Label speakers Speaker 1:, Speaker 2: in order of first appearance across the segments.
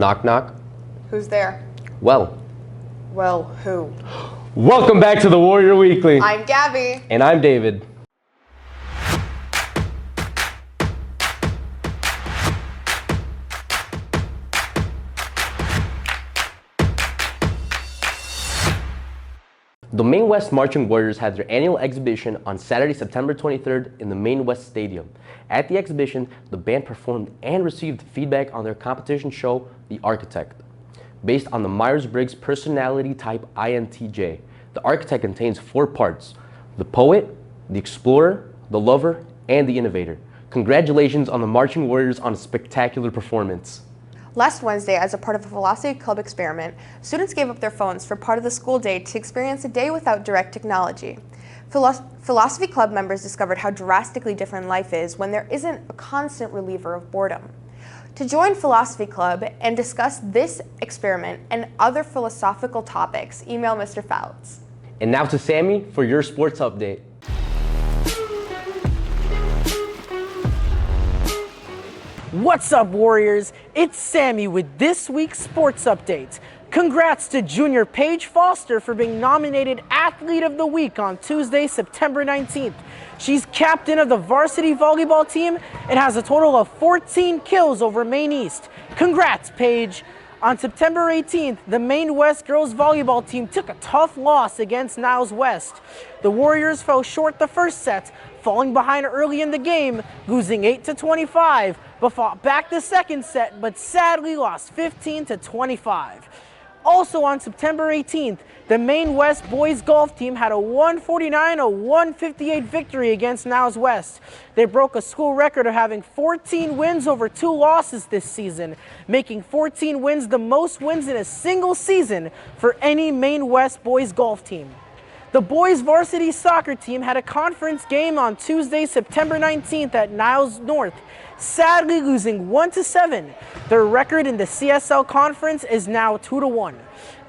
Speaker 1: Knock, knock.
Speaker 2: Who's there?
Speaker 1: Well,
Speaker 2: Who?
Speaker 1: welcome back to the Warrior Weekly.
Speaker 2: I'm Gabby.
Speaker 1: And I'm David. The Maine West Marching Warriors had their annual exhibition on Saturday, September 23rd in the Maine West Stadium. At the exhibition, the band performed and received feedback on their competition show, The Architect. Based on the Myers-Briggs personality type INTJ, the Architect contains 4 parts: the poet, the explorer, the lover, and the innovator. Congratulations on the Marching Warriors on a spectacular performance.
Speaker 2: Last Wednesday, as a part of a Philosophy Club experiment, students gave up their phones for part of the school day to experience a day without direct technology. Philosophy Club members discovered how drastically different life is when there isn't a constant reliever of boredom. To join Philosophy Club and discuss this experiment and other philosophical topics, email Mr. Fouts.
Speaker 1: And now to Sammy for your sports update.
Speaker 3: What's up, Warriors? It's Sammy with this week's sports update. Congrats to Junior Paige Foster for being nominated Athlete of the Week on Tuesday, September 19th. She's captain of the varsity volleyball team and has a total of 14 kills over Maine East. Congrats, Paige. On September 18th, the Maine West girls volleyball team took a tough loss against Niles West. The Warriors fell short the first set, falling behind early in the game, losing 8-25, but fought back the second set, but sadly lost 15-25. Also on September 18th, the Maine West boys golf team had a 149-158 victory against Niles West. They broke a school record of having 14 wins over 2 losses this season, making 14 wins the most wins in a single season for any Maine West boys golf team. The boys varsity soccer team had a conference game on Tuesday, September 19th at Niles North, sadly losing 1-7. Their record in the CSL conference is now 2-1.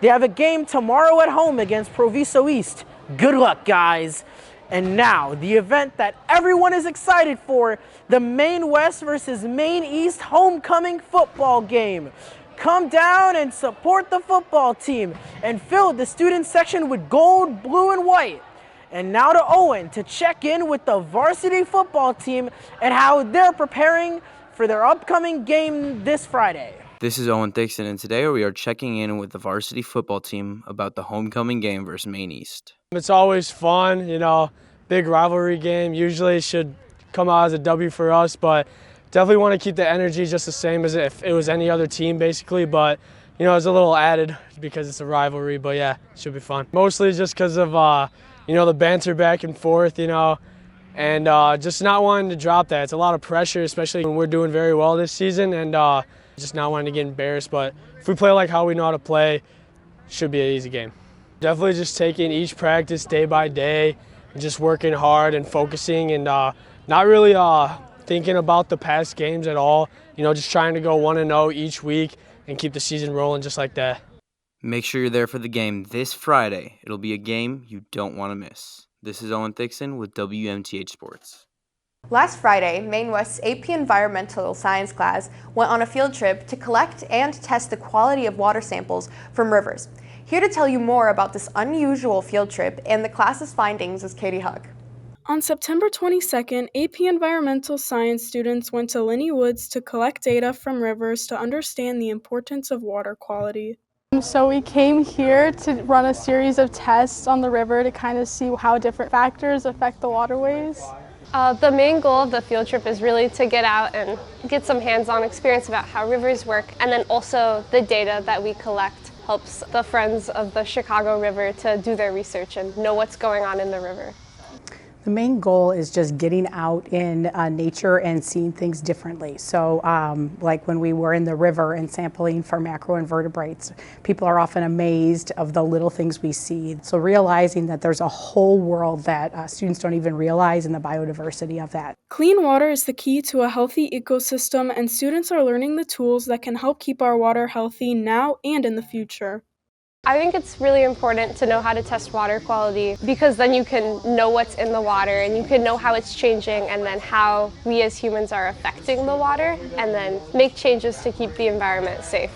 Speaker 3: They have a game tomorrow at home against Proviso East. Good luck, guys. And now, the event that everyone is excited for, the Maine West versus Maine East homecoming football game. Come down and support the football team and fill the student section with gold, blue, and white. And now to Owen to check in with the varsity football team and how they're preparing for their upcoming game this Friday.
Speaker 4: This is Owen Dixon, and today we are checking in with the varsity football team about the homecoming game versus Maine East.
Speaker 5: It's always fun, big rivalry game. Usually it should come out as a W for us, but definitely want to keep the energy just the same as if it was any other team, basically. But, it's a little added because it's a rivalry, but yeah, it should be fun. Mostly just because of, the banter back and forth, and just not wanting to drop that. It's a lot of pressure, especially when we're doing very well this season, and just not wanting to get embarrassed. But if we play like how we know how to play, it should be an easy game. Definitely just taking each practice day by day and just working hard and focusing and not really thinking about the past games at all. Just trying to go 1-0 each week and keep the season rolling just like that.
Speaker 4: Make sure you're there for the game this Friday. It'll be a game you don't want to miss. This is Owen Dixon with WMTH Sports.
Speaker 2: Last Friday, Maine West's AP Environmental Science class went on a field trip to collect and test the quality of water samples from rivers. Here to tell you more about this unusual field trip and the class's findings is Katie Huck.
Speaker 6: On September 22nd, AP Environmental Science students went to Linney Woods to collect data from rivers to understand the importance of water quality.
Speaker 7: So we came here to run a series of tests on the river to kind of see how different factors affect the waterways.
Speaker 8: The main goal of the field trip is really to get out and get some hands-on experience about how rivers work, and then also the data that we collect helps the Friends of the Chicago River to do their research and know what's going on in the river.
Speaker 9: The main goal is just getting out in nature and seeing things differently. So like when we were in the river and sampling for macroinvertebrates, people are often amazed of the little things we see. So realizing that there's a whole world that students don't even realize and the biodiversity of that.
Speaker 6: Clean water is the key to a healthy ecosystem, and students are learning the tools that can help keep our water healthy now and in the future.
Speaker 8: I think it's really important to know how to test water quality because then you can know what's in the water and you can know how it's changing and then how we as humans are affecting the water and then make changes to keep the environment safe.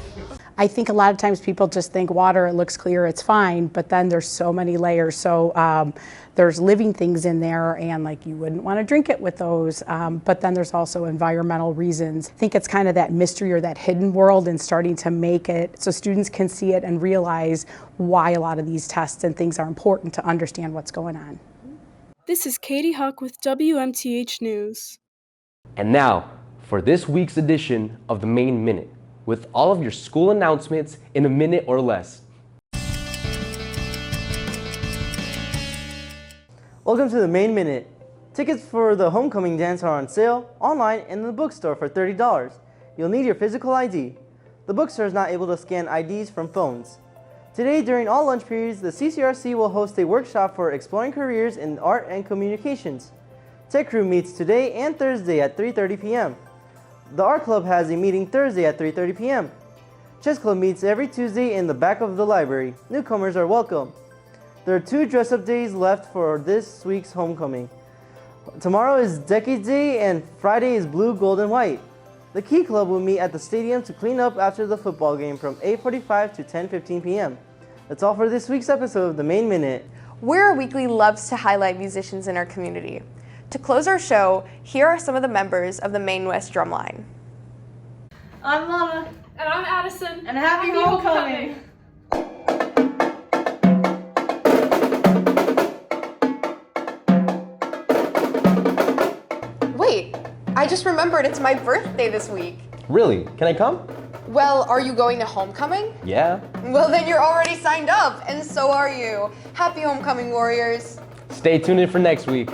Speaker 9: I think a lot of times people just think water, it looks clear, it's fine, but then there's so many layers. So there's living things in there and like you wouldn't want to drink it with those. But then there's also environmental reasons. I think it's kind of that mystery or that hidden world and starting to make it so students can see it and realize why a lot of these tests and things are important to understand what's going on.
Speaker 6: This is Katie Huck with WMTH News.
Speaker 1: And now, for this week's edition of the Maine Minute, with all of your school announcements in a minute or less.
Speaker 10: Welcome to the Maine Minute. Tickets for the homecoming dance are on sale online and in the bookstore for $30. You'll need your physical ID. The bookstore is not able to scan IDs from phones. Today, during all lunch periods, the CCRC will host a workshop for exploring careers in art and communications. Tech Crew meets today and Thursday at 3:30 p.m. The Art Club has a meeting Thursday at 3:30 p.m. Chess Club meets every Tuesday in the back of the library. Newcomers are welcome. There are 2 dress-up days left for this week's homecoming. Tomorrow is Decade Day and Friday is Blue, Gold, and White. The Key Club will meet at the stadium to clean up after the football game from 8:45 to 10:15 p.m. That's all for this week's episode of the Maine Minute.
Speaker 2: We're Weekly loves to highlight musicians in our community. To close our show, here are some of the members of the Maine West Drumline.
Speaker 11: I'm Lana.
Speaker 12: And I'm Addison.
Speaker 11: And happy homecoming.
Speaker 2: Wait, I just remembered it's my birthday this week.
Speaker 1: Really? Can I come?
Speaker 2: Well, are you going to homecoming?
Speaker 1: Yeah.
Speaker 2: Well, then you're already signed up, and so are you. Happy homecoming, Warriors.
Speaker 1: Stay tuned in for next week.